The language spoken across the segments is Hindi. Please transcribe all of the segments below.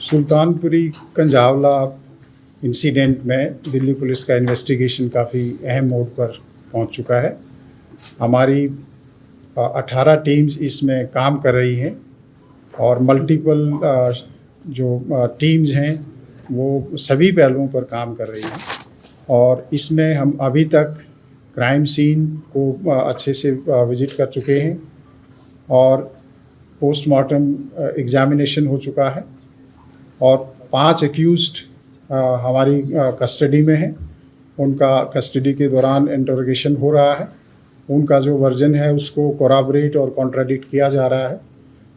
सुल्तानपुरी कंझावला इंसिडेंट में दिल्ली पुलिस का इन्वेस्टिगेशन काफ़ी अहम मोड़ पर पहुंच चुका है। हमारी 18 टीम्स इसमें काम कर रही हैं और मल्टीपल जो टीम्स हैं वो सभी पहलुओं पर काम कर रही हैं और इसमें हम अभी तक क्राइम सीन को अच्छे से विजिट कर चुके हैं और पोस्टमार्टम एग्जामिनेशन हो चुका है और 5 एक्यूज्ड हमारी कस्टडी में हैं। उनका कस्टडी के दौरान इंटरोगेशन हो रहा है। उनका जो वर्जन है उसको कोराबरेट और कॉन्ट्राडिक्ट किया जा रहा है।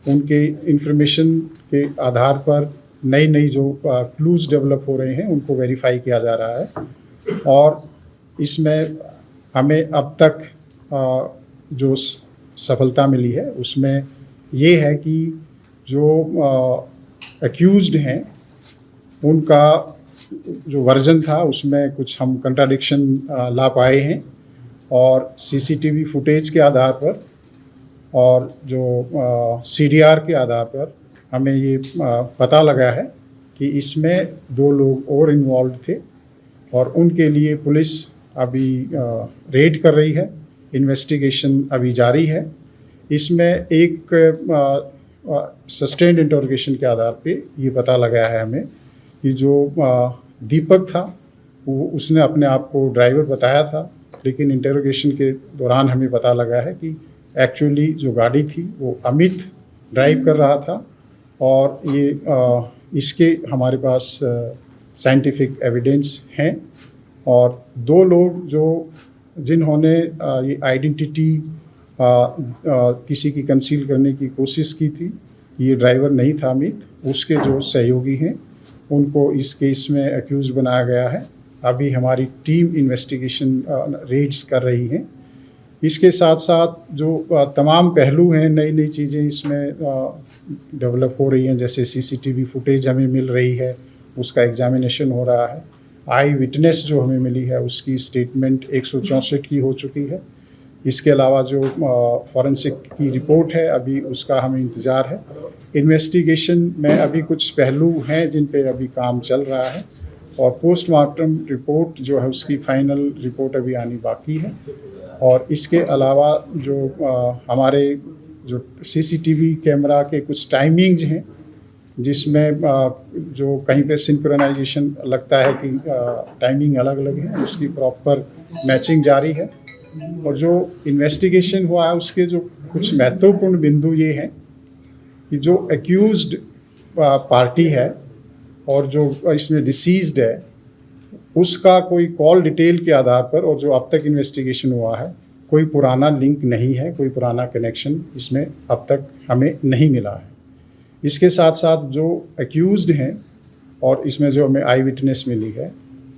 उनके इंफॉर्मेशन के आधार पर नई जो क्लूज़ डेवलप हो रहे हैं उनको वेरीफाई किया जा रहा है और इसमें हमें अब तक जो सफलता मिली है उसमें ये है कि जो एक्यूज्ड हैं उनका जो वर्जन था उसमें कुछ हम कंट्राडिक्शन ला पाए हैं और सीसीटीवी फुटेज के आधार पर और जो सीडीआर के आधार पर हमें ये पता लगा है कि इसमें 2 लोग और इन्वॉल्व थे और उनके लिए पुलिस अभी रेड कर रही है। इन्वेस्टिगेशन अभी जारी है। इसमें एक सस्टेन्ड इंटरोगेशन के आधार पे ये पता लगा है हमें कि जो दीपक था वो उसने अपने आप को ड्राइवर बताया था, लेकिन इंटरोगेशन के दौरान हमें पता लगा है कि एक्चुअली जो गाड़ी थी वो अमित ड्राइव कर रहा था और ये इसके हमारे पास साइंटिफिक एविडेंस हैं और 2 लोग जो जिन्होंने ये आइडेंटिटी किसी की कंसील करने की कोशिश की थी, ये ड्राइवर नहीं था अमित, उसके जो सहयोगी हैं उनको इस केस में एक्यूज बनाया गया है। अभी हमारी टीम इन्वेस्टिगेशन रेड्स कर रही हैं। इसके साथ साथ जो तमाम पहलू हैं, नई चीज़ें इसमें डेवलप हो रही हैं, जैसे सीसीटीवी फुटेज हमें मिल रही है, उसका एग्जामिनेशन हो रहा है। आई विटनेस जो हमें मिली है उसकी स्टेटमेंट 164 की हो चुकी है। इसके अलावा जो फॉरेंसिक की रिपोर्ट है अभी उसका हमें इंतज़ार है। इन्वेस्टिगेशन में अभी कुछ पहलू हैं जिन पे अभी काम चल रहा है और पोस्टमार्टम रिपोर्ट जो है उसकी फाइनल रिपोर्ट अभी आनी बाकी है। और इसके अलावा जो हमारे जो सीसीटीवी कैमरा के कुछ टाइमिंग्स हैं जिसमें जो कहीं पे सिंक्रोनाइजेशन लगता है कि टाइमिंग अलग अलग है, उसकी प्रॉपर मैचिंग जारी है। और जो इन्वेस्टिगेशन हुआ है उसके जो कुछ महत्वपूर्ण बिंदु ये हैं कि जो एक्यूज्ड पार्टी है और जो इसमें डिसीज्ड है उसका कोई कॉल डिटेल के आधार पर और जो अब तक इन्वेस्टिगेशन हुआ है कोई पुराना लिंक नहीं है, कोई पुराना कनेक्शन इसमें अब तक हमें नहीं मिला है। इसके साथ साथ जो एक्यूज्ड हैं और इसमें जो हमें आई विटनेस मिली है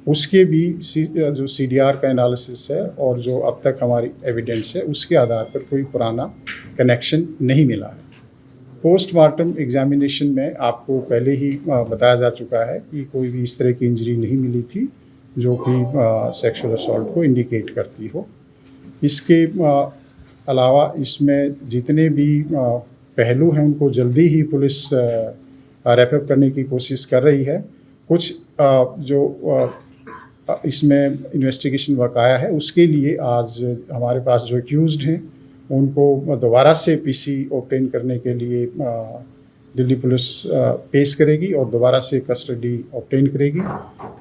उसके भी जो सीडीआर का एनालिसिस है और जो अब तक हमारी एविडेंस है उसके आधार पर कोई पुराना कनेक्शन नहीं मिला है। पोस्टमार्टम एग्जामिनेशन में आपको पहले ही बताया जा चुका है कि कोई भी इस तरह की इंजरी नहीं मिली थी जो कि सेक्सुअल असॉल्ट को इंडिकेट करती हो। इसके अलावा इसमें जितने भी पहलू हैं उनको जल्दी ही पुलिस रैप अप करने की कोशिश कर रही है। कुछ जो इसमें इन्वेस्टिगेशन बकाया है उसके लिए आज हमारे पास जो एक्यूज्ड हैं उनको दोबारा से पीसी ऑब्टेन करने के लिए दिल्ली पुलिस पेश करेगी और दोबारा से कस्टडी ऑब्टेन करेगी।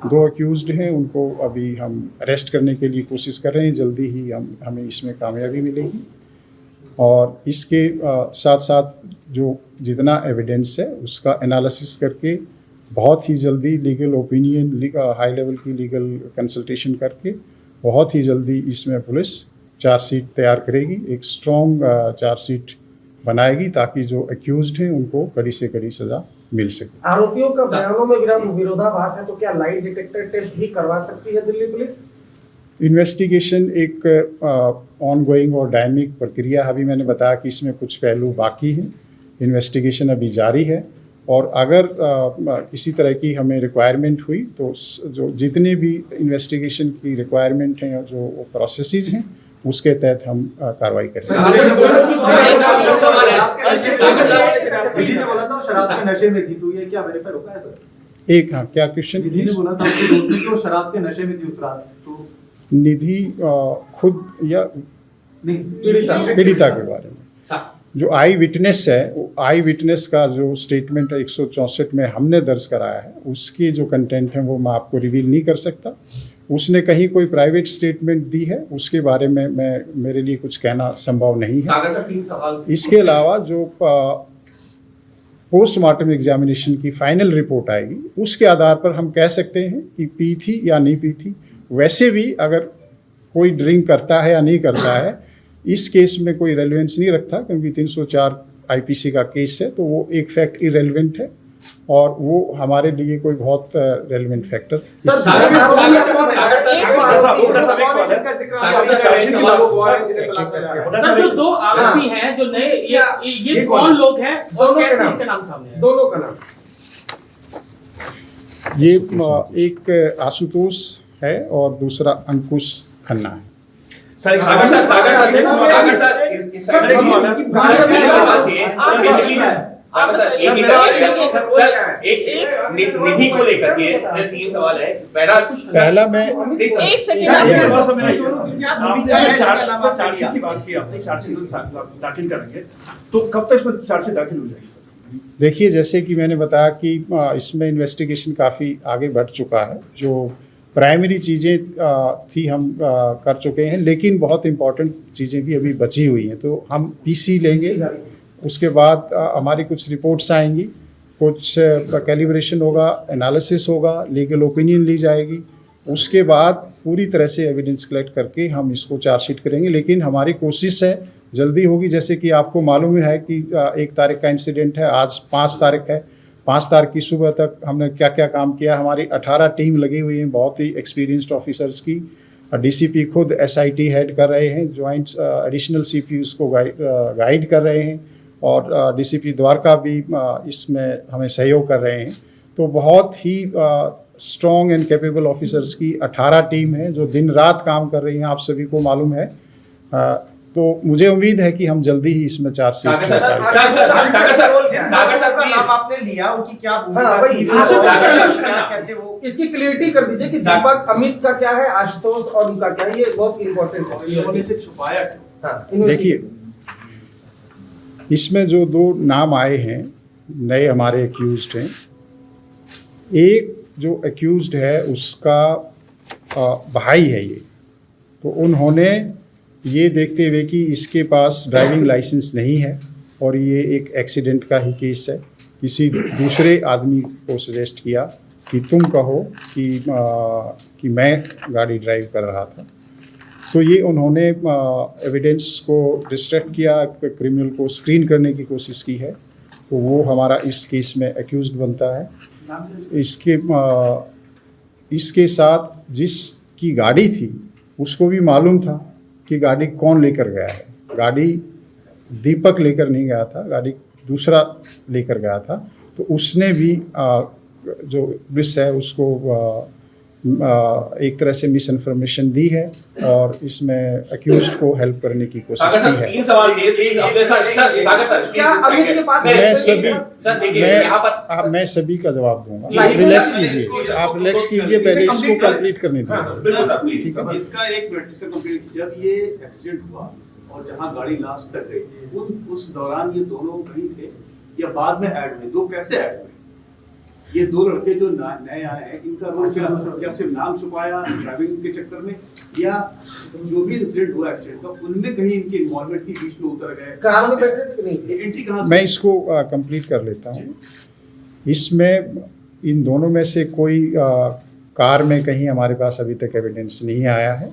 2 एक्यूज्ड हैं उनको अभी हम अरेस्ट करने के लिए कोशिश कर रहे हैं। जल्दी ही हमें इसमें कामयाबी मिलेगी और इसके साथ साथ जो जितना एविडेंस है उसका एनालिसिस करके बहुत ही जल्दी लीगल ओपिनियन, हाई लेवल की लीगल कंसल्टेशन करके बहुत ही जल्दी इसमें पुलिस चार्जशीट तैयार करेगी, एक स्ट्रॉन्ग चार्जशीट बनाएगी ताकि जो एक्यूज्ड हैं उनको कड़ी से कड़ी सज़ा मिल सके। आरोपियों का बयानों में विरोधाभास है तो क्या लाई डिटेक्टर टेस्ट भी करवा सकती है दिल्ली पुलिस? इन्वेस्टिगेशन एक ऑनगोइंग और डायनेमिक प्रक्रिया है। अभी मैंने बताया कि इसमें कुछ पहलू बाकी हैं। इन्वेस्टिगेशन अभी जारी है और अगर किसी तरह की हमें रिक्वायरमेंट हुई तो जो जितने भी इन्वेस्टिगेशन की रिक्वायरमेंट हैं जो प्रोसेसेस हैं उसके तहत हम कार्रवाई करेंगे। विधि ने बोला था शराब के नशे में थी, तो ये क्या मेरे पे रुका है सर? एक हाँ, क्या क्वेश्चन? विधि ने बोला था उसकी दोस्त ने कि वो शराब के नशे में थी उस रात, तो निधि खुद या नहीं पीड़िता के बारे में जो आई विटनेस है, वो आई विटनेस का जो स्टेटमेंट है 164 में हमने दर्ज कराया है, उसकी जो कंटेंट है वो मैं आपको रिवील नहीं कर सकता। उसने कहीं कोई प्राइवेट स्टेटमेंट दी है, उसके बारे में मेरे लिए कुछ कहना संभव नहीं है। सागर सर 3 सवाल। इसके अलावा जो पोस्टमार्टम एग्जामिनेशन की फाइनल रिपोर्ट आएगी, उसके आधार पर हम कह सकते हैं कि पी थी या नहीं पी थी। वैसे भी अगर कोई ड्रिंक करता है या नहीं करता है, इस केस में कोई रेलेवेंस नहीं रखता, क्योंकि 304 आईपीसी का केस है, तो वो एक फैक्ट इरेलीवेंट है और वो हमारे लिए कोई बहुत रेलेवेंट फैक्टर सर जो 2 आरोपी हैं जो नए ये कौन लोग हैं और कैसे इनका नाम सामने है? दोनों का नाम। ये एक आशुतोष है और दूसरा अंकुश खन्ना है। सर निधि को लेकर के 3 सवाल है। पहला मैं एक सेकंड चार्जशीट की बात की आपने, चार्जशीट दाखिल करेंगे तो कब तक इसमें चार्जशीट दाखिल हो जाएगी? देखिए, जैसे कि मैंने बताया कि इसमें इन्वेस्टिगेशन काफ़ी आगे बढ़ चुका है। जो प्राइमरी चीज़ें थी हम कर चुके हैं, लेकिन बहुत इम्पॉर्टेंट चीज़ें भी अभी बची हुई हैं, तो हम पीसी लेंगे। उसके बाद हमारी कुछ रिपोर्ट्स आएंगी, कुछ कैलिब्रेशन होगा, एनालिसिस होगा, लीगल ओपिनियन ली जाएगी। उसके बाद पूरी तरह से एविडेंस कलेक्ट करके हम इसको चार्जशीट करेंगे। लेकिन हमारी कोशिश है जल्दी होगी। जैसे कि आपको मालूम है कि 1 तारीख का इंसिडेंट है, आज 5 तारीख है। 5 तारीख की सुबह तक हमने क्या क्या काम किया, हमारी 18 टीम लगी हुई हैं, बहुत ही एक्सपीरियंस्ड ऑफिसर्स की। डीसीपी खुद एसआईटी हेड कर रहे हैं, ज्वाइंट एडिशनल सीपीयूज को गाइड कर रहे हैं, और डीसीपी द्वारका भी इसमें हमें सहयोग कर रहे हैं। तो बहुत ही स्ट्रॉन्ग एंड कैपेबल ऑफिसर्स की 18 टीम है जो दिन रात काम कर रही हैं, आप सभी को मालूम है। तो मुझे उम्मीद है कि हम जल्दी ही इसमें चार्जशीट आपने लिया, उनकी क्या कैसे वो इसकी क्लियरिटी कर दीजिए कि दीपक अमित का क्या है, आशुतोष और उनका क्या है, ये बहुत इंपॉर्टेंट है। से छुपाया देखिए, इसमें जो 2 नाम आए हैं नए हमारे एक्यूज्ड हैं, एक जो एक्यूज्ड है उसका भाई है ये। तो उन्होंने ये देखते हुए कि इसके पास ड्राइविंग लाइसेंस नहीं है और ये एक एक्सीडेंट का ही केस है, किसी दूसरे आदमी को सजेस्ट किया कि तुम कहो कि मैं गाड़ी ड्राइव कर रहा था। तो ये उन्होंने एविडेंस को डिस्ट्रैक्ट किया, क्रिमिनल को स्क्रीन करने की कोशिश की है। तो वो हमारा इस केस में एक्यूज्ड बनता है। इसके साथ जिसकी गाड़ी थी उसको भी मालूम था कि गाड़ी कौन लेकर गया है। गाड़ी दीपक लेकर नहीं गया था, गाड़ी दूसरा लेकर गया था। तो उसने भी जो पुलिस है उसको एक तरह से मिस इन्फॉर्मेशन दी है और इसमें अक्यूज्ड को हेल्प करने की कोशिश की है। 3 सवाल दिए प्लीज। क्या अमित के पास मैं सभी का जवाब दूंगा। रिलैक्स कीजिए, आप रिलैक्स कीजिए, पहले इसको कंप्लीट करने दीजिए। इसका एक मिनट से कंप्लीट। जब ये एक्सीडेंट हुआ और जहां गाड़ी लास्ट तक गई, उस दौरान ये दोनों कहीं थे या बाद में ऐड हुए? 2 कैसे ऐड हुए? ये 2 लड़के जो नए आए हैं, इनका रोल क्या सिर्फ नाम छुपाया ड्राइविंग के चक्कर में, या जो भी इंसिडेंट हुआ एक्सीडेंट का उनमें कहीं इनकी इन्वॉल्वमेंट थी, बीच में उतर गए? कार में बैठे थे कि नहीं? एंट्री कहां से? मैं इसको कंप्लीट कर लेता हूँ। इसमें इन दोनों में से कोई कार में कहीं हमारे पास अभी तक एविडेंस नहीं आया है।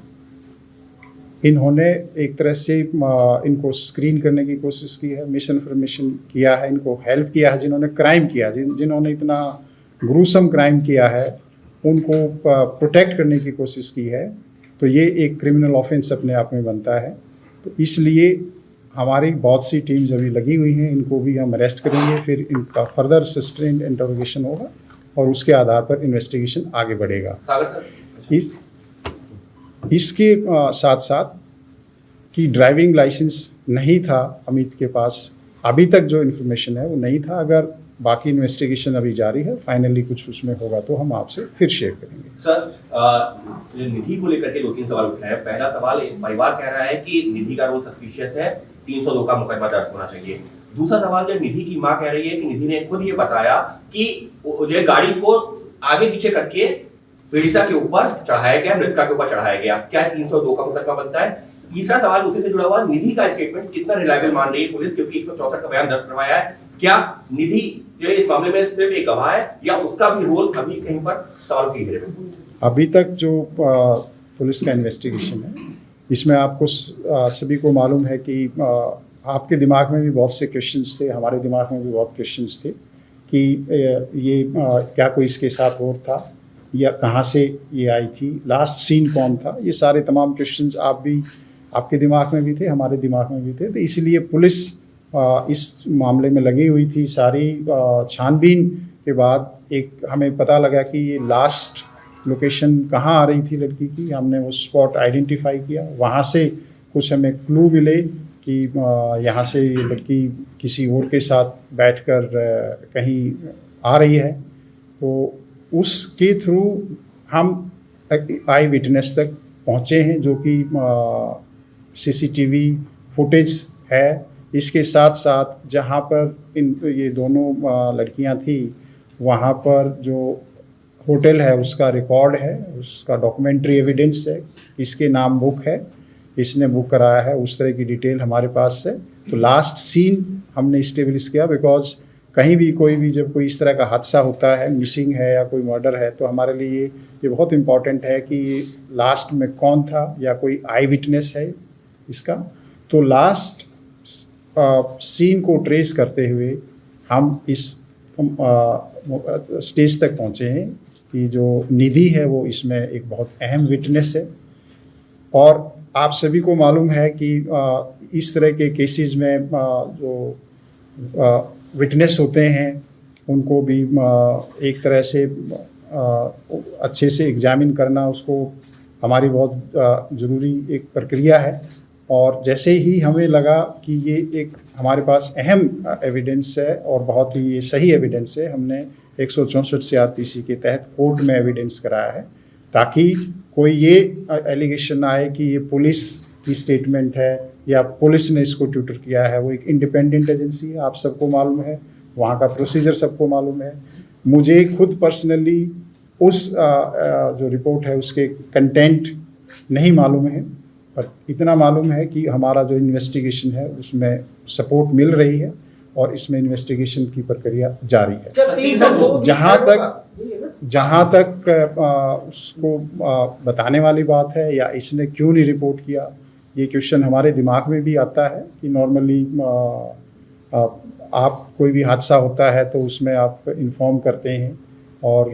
इन्होंने एक तरह से इनको स्क्रीन करने की कोशिश की है, मिस इन्फॉर्मेशन किया है, इनको हेल्प किया है। जिन्होंने क्राइम किया, जिन्होंने इतना ग्रूसम क्राइम किया है, उनको प्रोटेक्ट करने की कोशिश की है। तो ये एक क्रिमिनल ऑफेंस अपने आप में बनता है। तो इसलिए हमारी बहुत सी टीम्स अभी लगी हुई हैं, इनको भी हम अरेस्ट करेंगे, फिर इनका फर्दर सस्टेन्ड इंटरोगेशन होगा और उसके आधार पर इन्वेस्टिगेशन आगे बढ़ेगा। इसके साथ साथ कि ड्राइविंग लाइसेंस नहीं था अमित के पास, अभी तक जो इन्फॉर्मेशन है वो नहीं था। अगर बाकी इन्वेस्टिगेशन अभी जारी है, फाइनली कुछ उसमें होगा तो हम आपसे फिर शेयर करेंगे। सर, निधि को लेकर के 2-3 सवाल उठ रहे हैं। पहला सवाल, परिवार कह रहा है कि निधि का रोल सस्पिशियस है, 302 का मुकदमा दर्ज होना चाहिए। दूसरा सवाल, जो निधि की मां कह रही है कि निधि ने खुद ये बताया कि ये गाड़ी को आगे पीछे करके पीड़िता के ऊपर चढ़ाया गया, मृतका के ऊपर चढ़ाया गया। क्या 302 का मुकदमा बनता है? तीसरा सवाल उसी से जुड़ा हुआ, निधि का स्टेटमेंट कितना रिलायबल मान रही है पुलिस, क्योंकि 164 का बयान दर्ज करवाया है। क्या निधि जो इस मामले में सिर्फ एक गवाह है या उसका भी रोल अभी कहीं पर सवाल की घेरे में? अभी तक जो पुलिस का इन्वेस्टिगेशन है, इसमें आपको सभी को मालूम है कि आपके दिमाग में भी बहुत से क्वेश्चंस थे, हमारे दिमाग में भी बहुत क्वेश्चंस थे कि ये क्या कोई इसके साथ और था या कहाँ से ये आई थी, लास्ट सीन कौन था, ये सारे तमाम क्वेश्चंस आपके दिमाग में भी थे, हमारे दिमाग में भी थे। तो इसलिए पुलिस इस मामले में लगी हुई थी। सारी छानबीन के बाद एक हमें पता लगा कि ये लास्ट लोकेशन कहाँ आ रही थी लड़की की। हमने वो स्पॉट आइडेंटिफाई किया, वहाँ से कुछ हमें क्लू मिले कि यहाँ से ये लड़की किसी और के साथ बैठकर कहीं आ रही है। तो उसके थ्रू हम आई विटनेस तक पहुँचे हैं, जो कि सीसीटीवी फुटेज है। इसके साथ साथ जहाँ पर ये दोनों लड़कियाँ थी, वहाँ पर जो होटल है उसका रिकॉर्ड है, उसका डॉक्यूमेंट्री एविडेंस है, इसके नाम बुक है, इसने बुक कराया है, उस तरह की डिटेल हमारे पास है। तो लास्ट सीन हमने इस्टेब्लिश किया, बिकॉज कहीं भी कोई भी जब कोई इस तरह का हादसा होता है, मिसिंग है या कोई मर्डर है, तो हमारे लिए ये बहुत इम्पॉर्टेंट है कि लास्ट में कौन था या कोई आई विटनेस है इसका। तो लास्ट सीन को ट्रेस करते हुए हम इस स्टेज तक पहुँचे हैं कि जो निधि है वो इसमें एक बहुत अहम विटनेस है। और आप सभी को मालूम है कि इस तरह के केसेस में जो विटनेस होते हैं उनको भी एक तरह से अच्छे से एग्जामिन करना, उसको हमारी बहुत ज़रूरी एक प्रक्रिया है। और जैसे ही हमें लगा कि ये एक हमारे पास अहम एविडेंस है और बहुत ही ये सही एविडेंस है, हमने 164 CRPC के तहत कोर्ट में एविडेंस कराया है, ताकि कोई ये एलिगेशन आए कि ये पुलिस की स्टेटमेंट है या पुलिस ने इसको ट्यूटर किया है। वो एक इंडिपेंडेंट एजेंसी है, आप सबको मालूम है, वहाँ का प्रोसीजर सबको मालूम है। मुझे खुद पर्सनली उस जो रिपोर्ट है उसके कंटेंट नहीं मालूम है, पर इतना मालूम है कि हमारा जो इन्वेस्टिगेशन है उसमें सपोर्ट मिल रही है और इसमें इन्वेस्टिगेशन की प्रक्रिया जारी है। जहाँ तक उसको बताने वाली बात है या इसने क्यों नहीं रिपोर्ट किया, ये क्वेश्चन हमारे दिमाग में भी आता है कि नॉर्मली आप कोई भी हादसा होता है तो उसमें आप इन्फॉर्म करते हैं और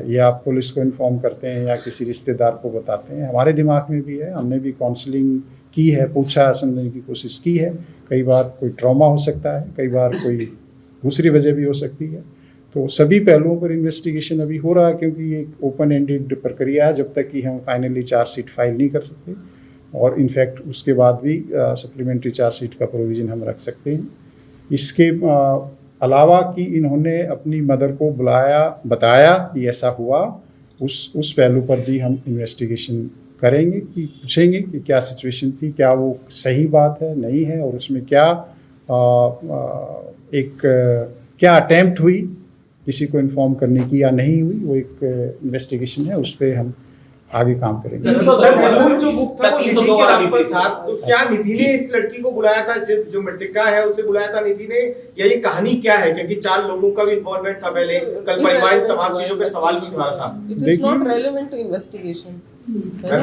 या आप पुलिस को इन्फॉर्म करते हैं या किसी रिश्तेदार को बताते हैं। हमारे दिमाग में भी है, हमने भी काउंसलिंग की है, पूछा समझने की कोशिश की है। कई बार कोई ट्रॉमा हो सकता है, कई बार कोई दूसरी वजह भी हो सकती है। तो सभी पहलुओं पर इन्वेस्टिगेशन अभी हो रहा है, क्योंकि ये एक ओपन एंडेड प्रक्रिया है जब तक कि हम फाइनली चार्जशीट फाइल नहीं कर सकते। और इनफैक्ट उसके बाद भी सप्लीमेंट्री चार्जशीट का प्रोविज़न हम रख सकते हैं। इसके अलावा कि इन्होंने अपनी मदर को बुलाया, बताया कि ऐसा हुआ, उस पहलू पर भी हम इन्वेस्टिगेशन करेंगे, कि पूछेंगे कि क्या सिचुएशन थी, क्या वो सही बात है नहीं है, और उसमें क्या क्या अटेम्प्ट हुई किसी को इन्फॉर्म करने की या नहीं हुई। वो एक इन्वेस्टिगेशन है, उस पर हम आगे काम करेंगे। जो बुक था वो निधि के नाम पर था, तो क्या निधि ने इस लड़की को बुलाया था, जो मृतका है उसे बुलाया था निधि ने, या ये कहानी क्या है? क्योंकि 4 लोगों का भी इन्वॉल्वमेंट था पहले, कल परिवार तमाम चीजों पे सवाल भी उठा था। देखिए, not relevant to investigation. Sir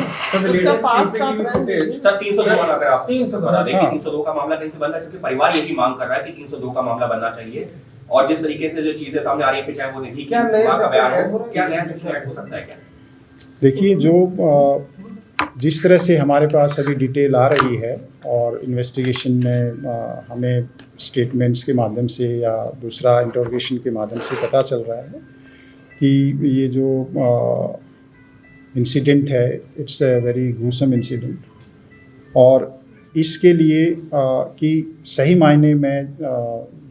302 वाला अगर आप 302 का मामला कहीं से बन रहा है, क्योंकि परिवार ये भी मांग कर रहा है कि 302 का मामला बनना चाहिए। और जिस तरीके से जो चीजें सामने आ रही है, चाहे वो निधि की मां का बयान हो, क्या नया सेक्शन ऐड हो सकता है क्या? देखिए, जो जिस तरह से हमारे पास अभी डिटेल आ रही है और इन्वेस्टिगेशन में हमें स्टेटमेंट्स के माध्यम से या दूसरा इंटरोगेशन के माध्यम से पता चल रहा है कि ये जो इंसिडेंट है, it's a very gruesome incident. और इसके लिए कि सही मायने में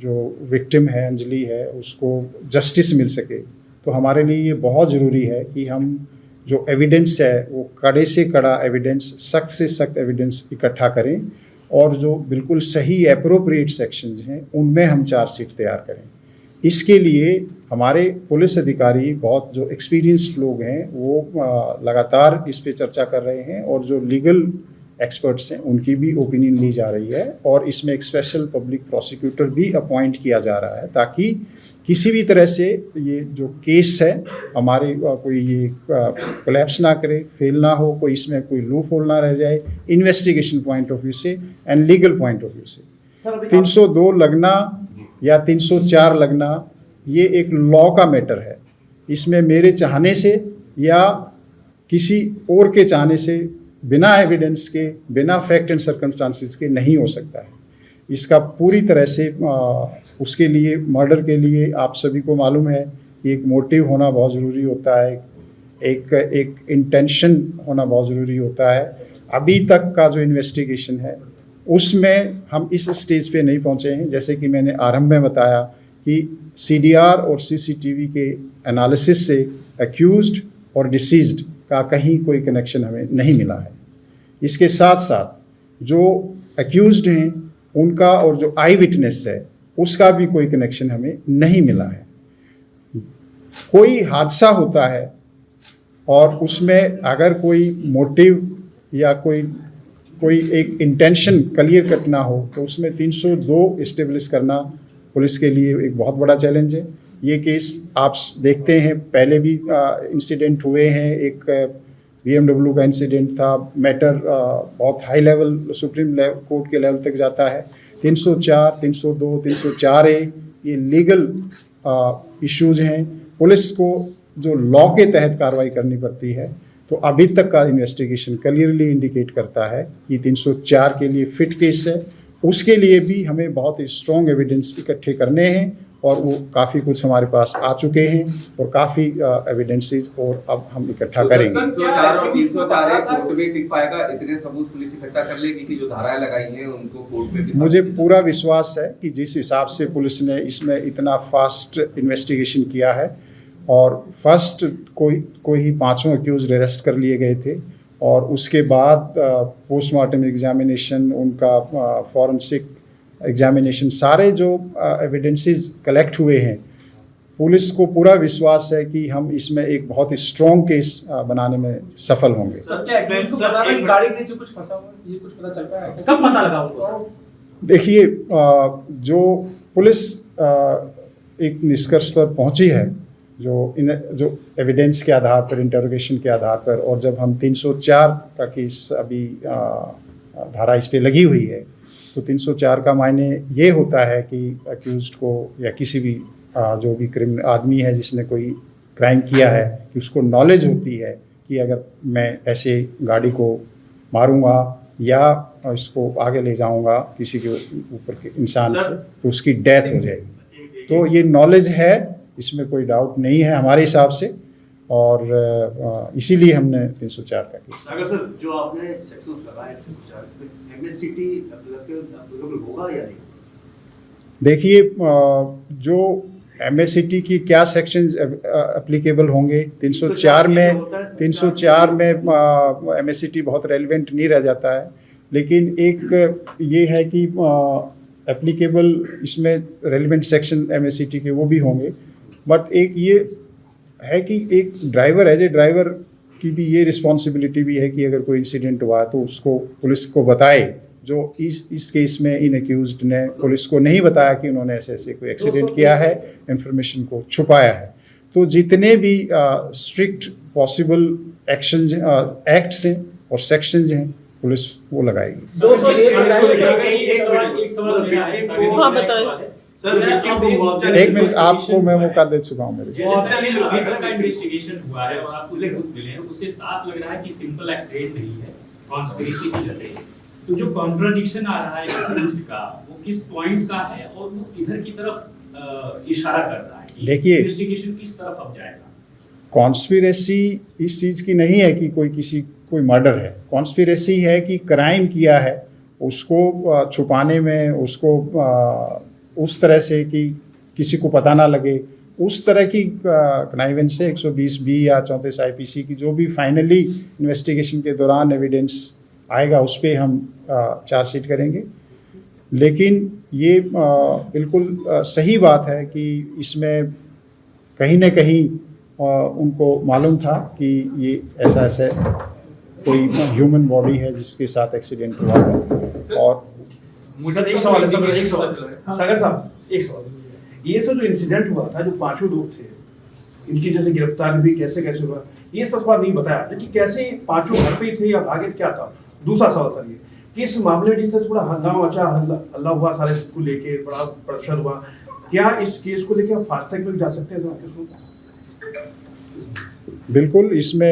जो विक्टिम है अंजलि है उसको जस्टिस मिल सके, तो हमारे लिए ये बहुत ज़रूरी है कि हम जो एविडेंस है वो कड़े से कड़ा एविडेंस, सख्त से सख्त एविडेंस इकट्ठा करें और जो बिल्कुल सही एप्रोप्रिएट सेक्शंस हैं उनमें हम चार्जशीट तैयार करें। इसके लिए हमारे पुलिस अधिकारी बहुत जो एक्सपीरियंस्ड लोग हैं वो लगातार इस पे चर्चा कर रहे हैं और जो लीगल एक्सपर्ट्स हैं उनकी भी ओपिनियन ली जा रही है और इसमें एक स्पेशल पब्लिक प्रोसिक्यूटर भी अपॉइंट किया जा रहा है ताकि किसी भी तरह से ये जो केस है हमारे कोई ये कोलैप्स ना करे, फेल ना हो, कोई इसमें कोई लूप होल ना रह जाए, इन्वेस्टिगेशन पॉइंट ऑफ व्यू से and legal point of view से। 302 लगना या 304 लगना ये एक लॉ का मैटर है, इसमें मेरे चाहने से या किसी और के चाहने से बिना एविडेंस के, बिना फैक्ट एंड सर्कमस्टांसिस के नहीं हो सकता है। इसका पूरी तरह से उसके लिए, मर्डर के लिए आप सभी को मालूम है एक मोटिव होना बहुत ज़रूरी होता है, एक इंटेंशन होना बहुत ज़रूरी होता है। अभी तक का जो इन्वेस्टिगेशन है उसमें हम इस स्टेज पे नहीं पहुंचे हैं। जैसे कि मैंने आरंभ में बताया कि सीडीआर और सीसीटीवी के एनालिसिस से एक्यूज्ड और डिसीज्ड का कहीं कोई कनेक्शन हमें नहीं मिला है। इसके साथ साथ जो एक्यूज्ड हैं उनका और जो आई विटनेस है उसका भी कोई कनेक्शन हमें नहीं मिला है। कोई हादसा होता है और उसमें अगर कोई मोटिव या कोई एक इंटेंशन क्लियर कट ना हो तो उसमें 302 इस्टेब्लिश करना पुलिस के लिए एक बहुत बड़ा चैलेंज है। ये केस आप देखते हैं पहले भी इंसिडेंट हुए हैं, एक BMW का इंसिडेंट था, मैटर बहुत हाई लेवल सुप्रीम कोर्ट के लेवल तक जाता है। 304, 302, 304A ये लीगल इश्यूज हैं, पुलिस को जो लॉ के तहत कार्रवाई करनी पड़ती है। तो अभी तक का इन्वेस्टिगेशन क्लियरली इंडिकेट करता है कि 304 के लिए फिट केस है। उसके लिए भी हमें बहुत ही स्ट्रॉन्ग एविडेंस इकट्ठे करने हैं और वो काफ़ी कुछ हमारे पास आ चुके हैं और काफ़ी एविडेंसेस और अब हम इकट्ठा करेंगे। 304 और 304 कोर्ट में टिक पाएगा, इतने सबूत पुलिस इकट्ठा कर लेगी कि जो धाराएं लगाई हैं उनको कोर्ट में। मुझे पूरा विश्वास है कि जिस हिसाब से पुलिस ने इसमें इतना फास्ट इन्वेस्टिगेशन किया है और फर्स्ट कोई ही 5 अक्यूज अरेस्ट कर लिए गए थे और उसके बाद पोस्टमार्टम एग्जामिनेशन, उनका फॉरेंसिक एग्जामिनेशन, सारे जो एविडेंसेस कलेक्ट हुए हैं, पुलिस को पूरा विश्वास है कि हम इसमें एक बहुत ही स्ट्रॉन्ग केस बनाने में सफल होंगे। सर क्या एक्यूज को पता था कि गाड़ी के नीचे कुछ फंसा हुआ है? ये कुछ पता चल पाया? कब पता लगा उनको? देखिए, जो पुलिस एक निष्कर्ष पर पहुंची है जो एविडेंस के आधार पर, इंटरोगेशन के आधार पर, और जब हम 304 का केस अभी धारा इस पे लगी हुई है तो 304 का मायने ये होता है कि अक्यूज्ड को या किसी भी जो भी क्रिमिनल आदमी है जिसने कोई क्राइम किया है कि उसको नॉलेज होती है कि अगर मैं ऐसे गाड़ी को मारूंगा या इसको आगे ले जाऊंगा किसी के ऊपर के इंसान से तो उसकी डेथ हो जाएगी। तो ये नॉलेज है, इसमें कोई डाउट नहीं है हमारे हिसाब से, और इसीलिए हमने 304 का केस। सागर सर, जो आपने सेक्शंस लगाए 304 इसमें एमएससीटी एप्लीकेबल होगा या नहीं? देखिए, जो एमएससीटी की क्या सेक्शंस एप्लीकेबल होंगे, 304 में एमएससीटी बहुत रेलिवेंट नहीं रह जाता है, लेकिन एक ये है कि एप्लीकेबल इसमें रेलिवेंट सेक्शन एमएससीटी के वो भी होंगे। बट एक ये है कि एक ड्राइवर, एज ए ड्राइवर की भी ये रिस्पॉन्सिबिलिटी भी है कि अगर कोई इंसिडेंट हुआ तो उसको पुलिस को बताए। जो इस केस में इन एक्यूज्ड ने पुलिस को नहीं बताया कि उन्होंने ऐसे कोई एक्सीडेंट किया है, इंफॉर्मेशन को छुपाया है। तो जितने भी स्ट्रिक्ट पॉसिबल एक्शंस, एक्ट्स हैं और सेक्शंस हैं, पुलिस वो लगाएगी। हाँ, बताएं। सर, विक्टिम को मुआवजा एक मिनट, आपको मैं मौका दे चुका हूँ मेरे। इन्वेस्टिगेशन हुआ है और आपको सबूत मिले हैं, उससे साफ लग रहा है कि सिंपल एक्सीडेंट नहीं है, कॉन्स्पिरेसी की लग रही है। तो जो कॉन्ट्राडिक्शन आ रहा है एक्यूज्ड का, वो किस पॉइंट का है और वो किधर की तरफ इशारा कर रहा है? देखिए, इन्वेस्टिगेशन किस तरफ अब जाएगा? कॉन्स्पिरेसी इस चीज़ की नहीं है कि कोई मर्डर है। कॉन्स्पिरेसी है कि क्राइम किया है उसको छुपाने में, उसको उस तरह से कि किसी को पता ना लगे, उस तरह की कनाइवेंस से 120B या 34 IPC की जो भी फाइनली इन्वेस्टिगेशन के दौरान एविडेंस आएगा उस पर हम चार्जशीट करेंगे। लेकिन ये बिल्कुल सही बात है कि इसमें कहीं ना कहीं उनको मालूम था कि ये ऐसा कोई ह्यूमन बॉडी है जिसके साथ एक्सीडेंट हुआ है। और मुझे एक सवाल है सर, एक सवाल सागर साहब, एक सवाल, ये सब जो इंसिडेंट हुआ था, जो 5 लोग थे, इनकी जैसे गिरफ्तारी भी कैसे हुआ, ये सब सवाल नहीं बताया आपने कि कैसे 5 घर पे थे या भागे, क्या था। दूसरा सवाल सर, ये कि इस मामले में जिस तरह से पूरा हंगामा मचा, हल्ला हुआ, सारे को लेके बड़ा प्रदर्शन हुआ, क्या इस केस को लेके आप फास्ट ट्रैक में जा सकते हैं? बिल्कुल, इसमें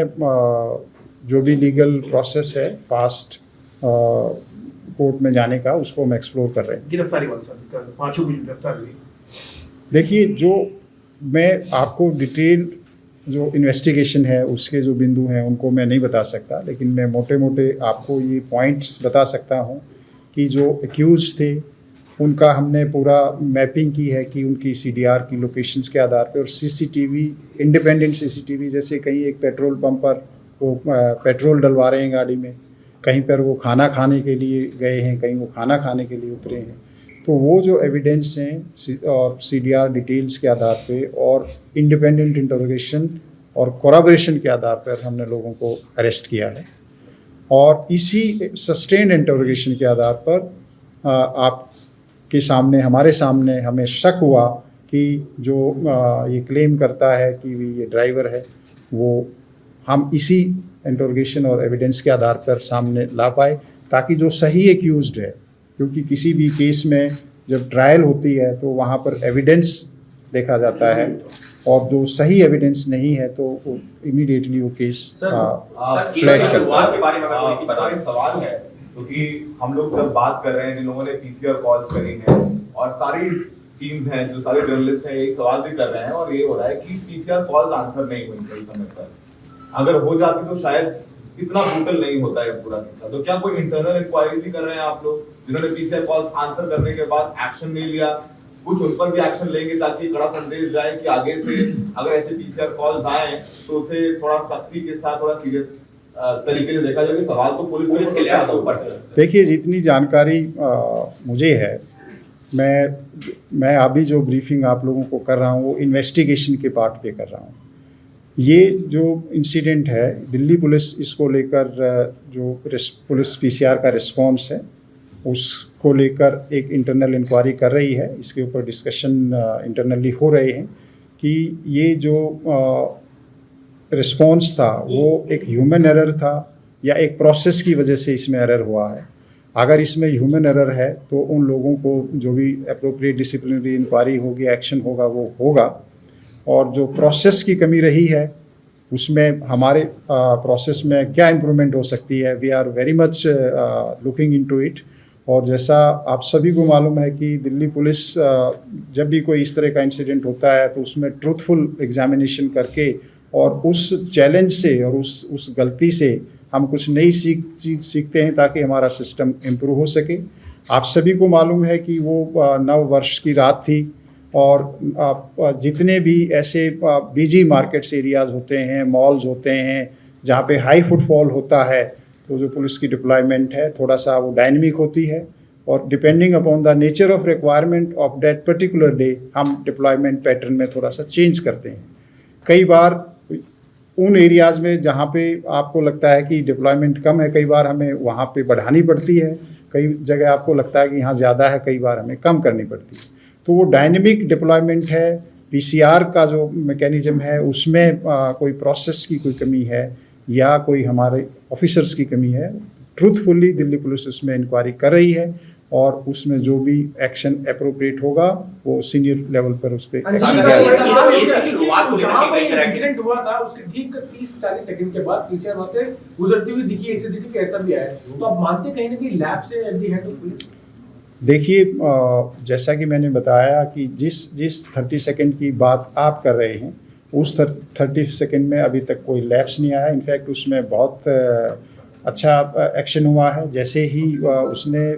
जो भी लीगल प्रोसेस है फास्ट कोर्ट में जाने का, उसको हम एक्सप्लोर कर रहे हैं। गिरफ्तारी वाला सर, 5 की गिरफ्तारी हुई। देखिए, जो मैं आपको डिटेल जो इन्वेस्टिगेशन है उसके जो बिंदु हैं उनको मैं नहीं बता सकता, लेकिन मैं मोटे मोटे आपको ये पॉइंट्स बता सकता हूँ कि जो एक्यूज थे उनका हमने पूरा मैपिंग की है कि उनकी CDR की लोकेशंस के आधार पर, और CCTV, इंडिपेंडेंट CCTV, जैसे कहीं एक पेट्रोल पंप पर वो पेट्रोल डलवा रहे हैं गाड़ी में, कहीं पर वो खाना खाने के लिए गए हैं, कहीं वो खाना खाने के लिए उतरे हैं, तो वो जो एविडेंस हैं और CDR डिटेल्स के आधार पे और इंडिपेंडेंट इंटरोगेशन और कोराबोरेशन के आधार पर हमने लोगों को अरेस्ट किया है। और इसी सस्टेन्ड इंटरोगेशन के आधार पर आपके सामने, हमारे सामने हमें शक हुआ कि जो ये क्लेम करता है कि ये ड्राइवर है, वो हम इसी इंटरोगेशन और एविडेंस के आधार पर सामने ला पाए, ताकि जो सही एक्यूज्ड है, क्योंकि किसी भी केस में जब ट्रायल होती है तो वहाँ पर एविडेंस देखा जाता है, और जो सही एविडेंस नहीं है तो इमीडिएटली वो केस फ्लैग करता शुरुआत के बारे में अगर कोई सारे सवाल है, क्योंकि हम लोग जब बात कर रहे हैं, जिन लोगों ने PCR कॉल्स करी हैं और सारी टीम्स हैं, जो सारे जर्नलिस्ट हैं, यही सवाल भी कर रहे हैं, और ये हो रहा है कि PCR कॉल्स आंसर नहीं हुई सही समय पर। अगर हो जाती तो शायद इतना ब्रूटल नहीं होता है पूरा किस्सा। तो क्या कोई इंटरनल इंक्वायरी भी कर रहे हैं आप लोग, जिन्होंने PCR कॉल्स आंसर करने के बाद एक्शन नहीं लिया, कुछ उन पर भी एक्शन लेंगे ताकि कड़ा संदेश जाए कि आगे से अगर ऐसे PCR कॉल्स आए तो उसे थोड़ा सख्ती के साथ, थोड़ा सीरियस तरीके से देखा जाए? सवाल तो पुलिस के लिए आता है। देखिए, जितनी जानकारी मुझे है, मैं अभी जो ब्रीफिंग आप लोगों को कर रहा हूँ वो इन्वेस्टिगेशन के पार्ट पे कर रहा हूँ। ये जो इंसिडेंट है, दिल्ली पुलिस इसको लेकर जो पुलिस PCR का रिस्पॉन्स है उसको लेकर एक इंटरनल इंक्वायरी कर रही है। इसके ऊपर डिस्कशन इंटरनली हो रहे हैं कि ये जो रिस्पॉन्स था वो एक ह्यूमन एरर था या एक प्रोसेस की वजह से इसमें एरर हुआ है। अगर इसमें ह्यूमन एरर है तो उन लोगों को जो भी अप्रोप्रिएट डिसिप्लिनरी इंक्वायरी होगी, एक्शन होगा, वो होगा। और जो प्रोसेस की कमी रही है उसमें हमारे प्रोसेस में क्या इम्प्रूवमेंट हो सकती है, we are very much looking into it. और जैसा आप सभी को मालूम है कि दिल्ली पुलिस जब भी कोई इस तरह का इंसिडेंट होता है तो उसमें ट्रूथफुल एग्जामिनेशन करके और उस चैलेंज से और उस गलती से हम कुछ नई चीज़ सीखते हैं ताकि हमारा सिस्टम इम्प्रूव हो सके। आप सभी को मालूम है कि वो नव वर्ष की रात थी और जितने भी ऐसे बिजी मार्केट्स एरियाज़ होते हैं, मॉल्स होते हैं, जहाँ पे हाई फुटफॉल होता है, तो जो पुलिस की डिप्लॉयमेंट है थोड़ा सा वो डायनेमिक होती है और depending upon the nature of requirement of that particular day हम डिप्लॉयमेंट पैटर्न में थोड़ा सा चेंज करते हैं। कई बार उन एरियाज़ में जहाँ पे आपको लगता है कि डिप्लॉयमेंट कम है, कई बार हमें वहाँ पे बढ़ानी पड़ती है, कई जगह आपको लगता है कि यहाँ ज़्यादा है, कई बार हमें कम करनी पड़ती है। तो वो डायनेमिक डिप्लॉयमेंट है। PCR का जो मैकेनिज्म है उसमें कोई प्रोसेस की कोई कमी है या कोई हमारे ऑफिसर्स की कमी है, ट्रूथफुली दिल्ली पुलिस उसमें इंक्वायरी कर रही है और उसमें जो भी एक्शन अप्रोप्रिएट होगा वो सीनियर लेवल पर उस पर एक्सीडेंट हुआ था उसके ठीक 30-40 सेकंड के बाद PCR वहां से गुजरती हुई दिखी, CCTV कैसा भी आया, तो आप मानते कहीं ना कहीं लैब से at the hand of police? देखिए, जैसा कि मैंने बताया कि जिस 30 सेकंड की बात आप कर रहे हैं उस 30 सेकंड में अभी तक कोई लैप्स नहीं आया। इनफैक्ट उसमें बहुत अच्छा एक्शन हुआ है। जैसे ही उसने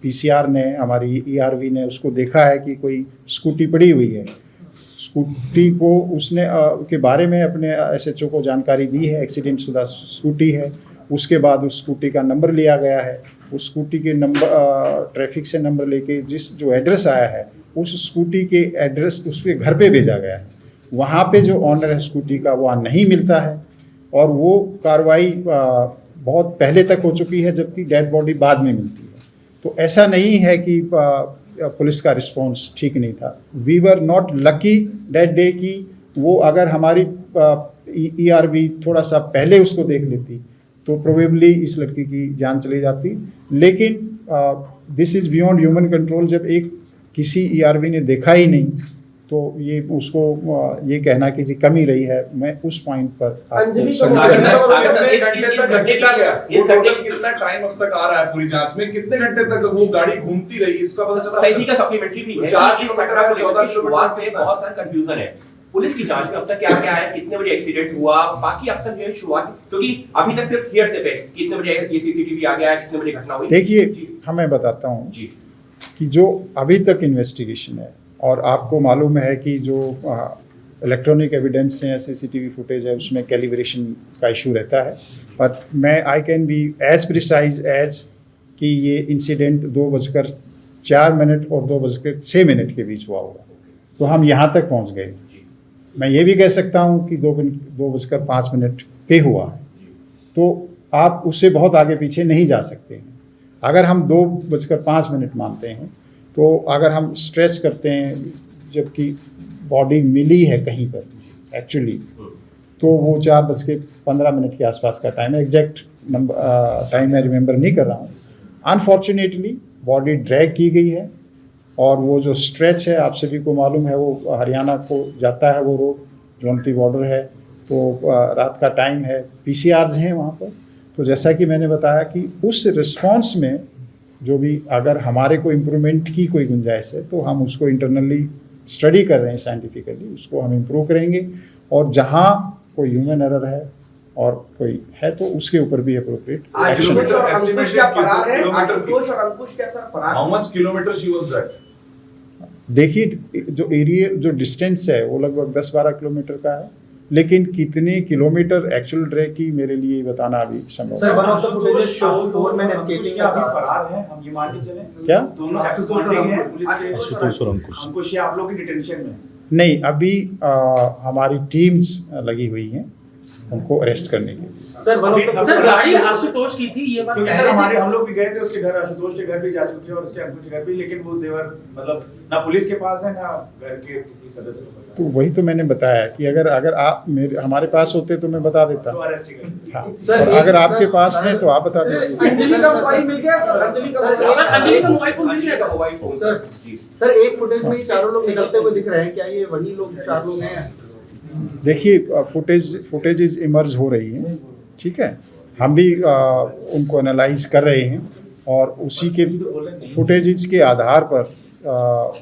पीसीआर ने, हमारी ईआरवी ने उसको देखा है कि कोई स्कूटी पड़ी हुई है, स्कूटी को उसने के बारे में अपने एसएचओ को जानकारी दी है, एक्सीडेंट शुदा स्कूटी है। उसके बाद उस स्कूटी का नंबर लिया गया है, उस स्कूटी के नंबर ट्रैफिक से नंबर लेके जो एड्रेस आया है उस स्कूटी के एड्रेस उसके घर पे भेजा गया है। वहाँ पे जो ऑनर है स्कूटी का वहाँ नहीं मिलता है और वो कार्रवाई बहुत पहले तक हो चुकी है, जबकि डेड बॉडी बाद में मिलती है। तो ऐसा नहीं है कि पुलिस का रिस्पॉन्स ठीक नहीं था। We were not lucky that day कि वो अगर हमारी ईआरवी थोड़ा सा पहले उसको देख लेती तो प्रोबेबली इस लड़की की जान चली जाती। लेकिन this is beyond human control. जब एक किसी ईआरवी ने देखा ही नहीं तो ये उसको ये कहना कि जी कमी रही है, मैं उस पॉइंट पर कितना टाइम अब तक आ रहा है पूरी जांच में, कितने घंटे तक वो गाड़ी घूमती रही, इसका पता चला? इसी का सप्लीमेंटरी भी है। 4 किलोमीटर की शुरुआत में बहुत सारा कंफ्यूजन है। पुलिस की जांच में अब तक क्या क्या है, कितने बजे एक्सीडेंट हुआ, बाकी अब तक ये शुरुआत, क्योंकि अभी तक सिर्फ हियरसे पे कितने बजे ये सीसीटीवी आ गया है, कितने बजे घटना हुई। देखिए मैं बताता हूँ कि जो अभी तक इन्वेस्टिगेशन है, और आपको मालूम है कि जो इलेक्ट्रॉनिक एविडेंस है, सीसीटीवी फुटेज है, उसमें कैलिब्रेशन का इशू रहता है। पर I can be as precise as कि ये इंसिडेंट 2:04 और 2:06 के बीच हुआ होगा, तो हम यहाँ तक पहुँच गए। मैं ये भी कह सकता हूँ कि 2:05 पे हुआ है, तो आप उससे बहुत आगे पीछे नहीं जा सकते हैं। अगर हम 2:05 मानते हैं, तो अगर हम स्ट्रेच करते हैं, जबकि बॉडी मिली है कहीं पर एक्चुअली, तो वो 4:15 के आसपास का टाइम है। एग्जैक्ट नंबर टाइम मैं रिमेंबर नहीं कर रहा हूँ। अनफॉर्चुनेटली बॉडी ड्रैग की गई है, और वो जो स्ट्रेच है आप सभी को मालूम है, वो हरियाणा को जाता है, वो रोड जोनती बॉर्डर है, तो रात का टाइम है, पीसीआर्स हैं वहाँ पर। तो जैसा कि मैंने बताया कि उस रिस्पॉन्स में जो भी अगर हमारे को इम्प्रूवमेंट की कोई गुंजाइश है, तो हम उसको इंटरनली स्टडी कर रहे हैं साइंटिफिकली, उसको हम इम्प्रूव करेंगे। और जहाँ कोई ह्यूमन एरर है और कोई है तो उसके ऊपर भी appropriate action. How much kilometre she was that? देखिए जो एरिया, जो डिस्टेंस है वो लगभग 10-12 किलोमीटर का है, लेकिन कितने किलोमीटर एक्चुअल ड्रैग की मेरे लिए बताना अभी संभव sir, one of the footages shows 4 men escaping का फरार है, हम ये मान के चलें? क्या दोनों एक्सपोर्टिंग है आशुतोष और अंकुश, ये आप लोग की डिटेंशन में? नहीं, अभी हमारी टीम्स लगी हुई हैं उनको अरेस्ट करने के लिए। सर गाड़ी आशुतोष की थी, ये बात सर हमारे हम लोग भी गए थे उसके घर, आशुतोष के घर भी जा चुके हैं और उसके अंकुश के घर भी, लेकिन वो देवर मतलब ना पुलिस के पास है ना घर के किसी सदस्य को। तो वही तो मैंने बताया कि अगर आप हमारे पास होते तो मैं बता देता। तो अरेस्ट ही कर। हाँ, और अगर आपके पास है तो आप बता दीजिए। अंजलि का मोबाइल मिल गया सर? अंजलि का मोबाइल फोन सर एक फुटेज में ही चारों लोग निकलते हुए दिख रहे हैं, क्या ये वही लोग 4 लोग हैं? देखिए फुटेजेस इमर्ज हो रही हैं, ठीक है, हम भी उनको एनालाइज कर रहे हैं, और उसी के फुटेजेस के आधार पर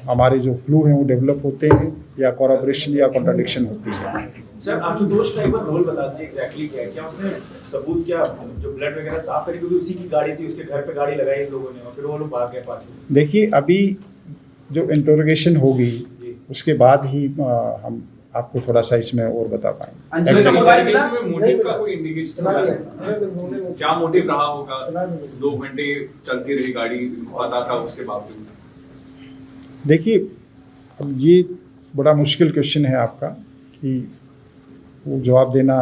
हमारे जो क्लू हैं वो डेवलप होते हैं, या कोलैबोरेशन या कॉन्ट्राडिक्शन होती है। सर आशुतोष का एक बार रोल बता दीजिए एग्जैक्टली क्या है, क्या उसने सबूत, क्या जो ब्लड वगैरह साफ करी, क्योंकि उसी की गाड़ी थी, उसके घर पे गाड़ी लगाई लोगों ने और फिर वो लोग भाग गए पाछू। देखिए अभी जो इंटरोगेशन होगी उसके बाद ही हम आपको थोड़ा सा इसमें और बता पाएंगे। मोटिव का कोई इंडिकेशन क्या मोटिव रहा होगा? 2 घंटे चलती रही गाड़ी, पता था उसके बावजूद। देखिए अब ये बड़ा मुश्किल क्वेश्चन है आपका, कि वो जवाब देना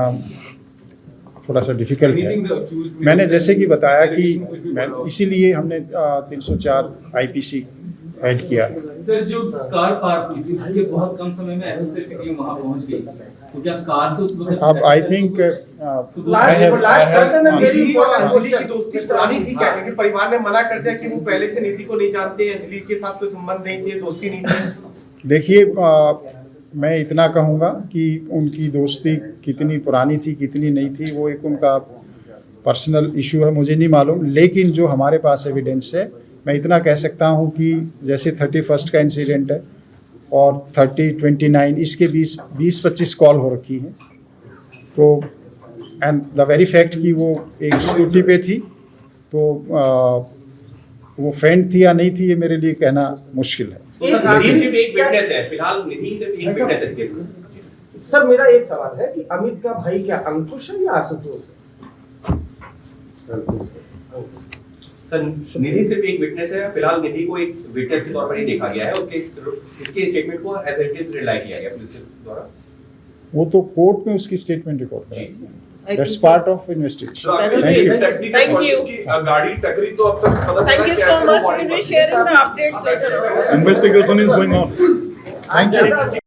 थोड़ा सा डिफिकल्ट है। मैंने जैसे कि बताया कि इसीलिए हमने 304 आईपीसी ऐड किया। सर जो कार पार्क हुई थी उसके बहुत कम समय में एफएसएल की टीम वहां पहुंच गई, तो क्या कार से उस वक्त अब आई थिंक लास्ट क्वेश्चन है वेरी इंपॉर्टेंट। अंजलि की दोस्ती पुरानी थी क्या? क्योंकि परिवार ने मना कर दिया कि वो पहले से निधि को नहीं जानते, अंजलि के साथ कोई संबंध नहीं थे, दोस्ती नहीं थी। देखिए मैं इतना कहूँगा कि उनकी दोस्ती कितनी पुरानी थी कितनी नहीं थी वो एक उनका पर्सनल इशू है, मुझे नहीं मालूम। लेकिन जो हमारे पास एविडेंस है, मैं इतना कह सकता हूँ कि जैसे 31 का इंसिडेंट है और 30, 29 इसके 20-25 कॉल हो रखी हैं, तो एंड द वेरी फैक्ट कि वो एक स्कूटी पे थी, तो वो फ्रेंड थी या नहीं थी ये मेरे लिए कहना मुश्किल है। निधि सिर्फ एक विटनेस है फिलहाल, निधि सिर्फ एक विटनेस है इस केस में। सर मेरा एक सवाल है कि अमित का भाई क्या अंकुश है या आशुतोष है? सर निधि सिर्फ एक विटनेस है फिलहाल, निधि को एक विटनेस के तौर पर ही देखा गया है, उसके स्टेटमेंट को एज इट इज रिलाई किया गया पुलिस के द्वारा। वो तो कोर्ट में उसकी स्टेटमेंट रिकॉर्ड है, that's part of investigation. Thank you. गाड़ी टकरी तो अब तक पता Thank you so much. We'll be sharing the updates later on. Investigation is going on. Thank you.